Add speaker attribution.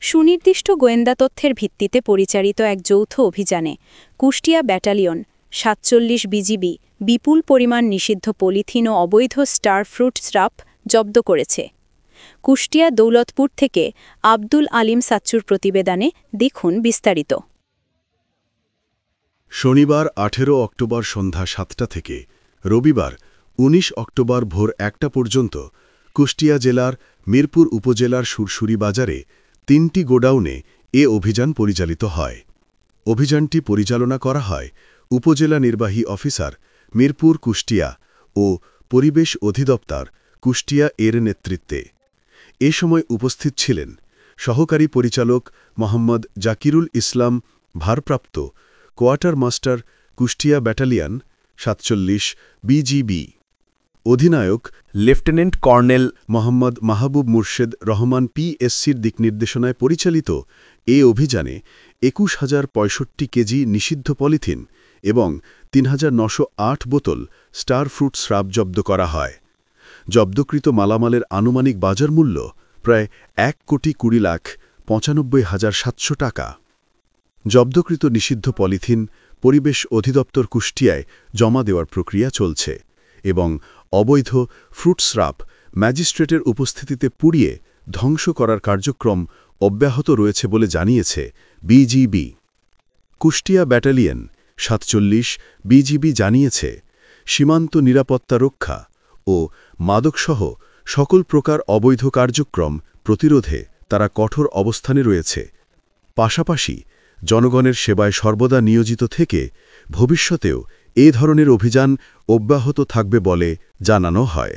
Speaker 1: সুনির্দিষ্ট গোয়েন্দা তথ্যের ভিত্তিতে পরিচালিত এক যৌথ অভিযানে কুষ্টিয়া ব্যাটালিয়ন ৪৭ বিজিবি বিপুল পরিমাণ নিষিদ্ধ পলিথিন ও অবৈধ স্টার ফ্রুট স্রাপ জব্দ করেছে। কুষ্টিয়া দৌলতপুর থেকে আব্দুল আলিম সাচ্চুর প্রতিবেদনে দেখুন বিস্তারিত।
Speaker 2: শনিবার ১৮ অক্টোবর সন্ধ্যা ৭টা থেকে রবিবার ১৯ অক্টোবর ভোর ১টা পর্যন্ত কুষ্টিয়া জেলার মিরপুর উপজেলার সুরসুরি বাজারে ৩টি গোডাউনে এ অভিযান পরিচালিত হয়। অভিযানটি পরিচালনা করা হয় উপজেলা নির্বাহী অফিসার মিরপুর কুষ্টিয়া ও পরিবেশ অধিদপ্তর কুষ্টিয়া এর নেতৃত্বে। এ সময় উপস্থিত ছিলেন সহকারী পরিচালক মোহাম্মদ জাকিরুল ইসলাম, ভারপ্রাপ্ত quarter master Kushtia battalion ৪৭ BGB, অধিনায়ক লেফটেন্যান্ট কর্নেল মোহাম্মদ মাহবুব মুর্শেদ রহমান পিএসসির দিকনির্দেশনায় পরিচালিত এ অভিযানে ২১,০৬৫ কেজি নিষিদ্ধ পলিথিন এবং ৩,৯০৮ বোতল স্টার ফ্রুট স্রাব জব্দ করা হয়। জব্দকৃত মালামালের আনুমানিক বাজার মূল্য প্রায় ১,২০,৯৫,৭০০ টাকা। জব্দকৃত নিষিদ্ধ পলিথিন পরিবেশ অধিদপ্তর কুষ্টিয়ায় জমা দেওয়ার প্রক্রিয়া চলছে এবং অবৈধ ফ্রুট স্রাব ম্যাজিস্ট্রেটের উপস্থিতিতে পুড়িয়ে ধ্বংস করার কার্যক্রম অব্যাহত রয়েছে বলে জানিয়েছে বিজিবি। কুষ্টিয়া ব্যাটালিয়ন ৪৭ বিজিবি জানিয়েছে, সীমান্ত নিরাপত্তা রক্ষা ও মাদকসহ সকল প্রকার অবৈধ কার্যক্রম প্রতিরোধে তারা কঠোর অবস্থানে রয়েছে। পাশাপাশি জনগণের সেবায় সর্বদা নিয়োজিত থেকে ভবিষ্যতেও এ ধরনের অভিযান অব্যাহত থাকবে বলে জানানো হয়।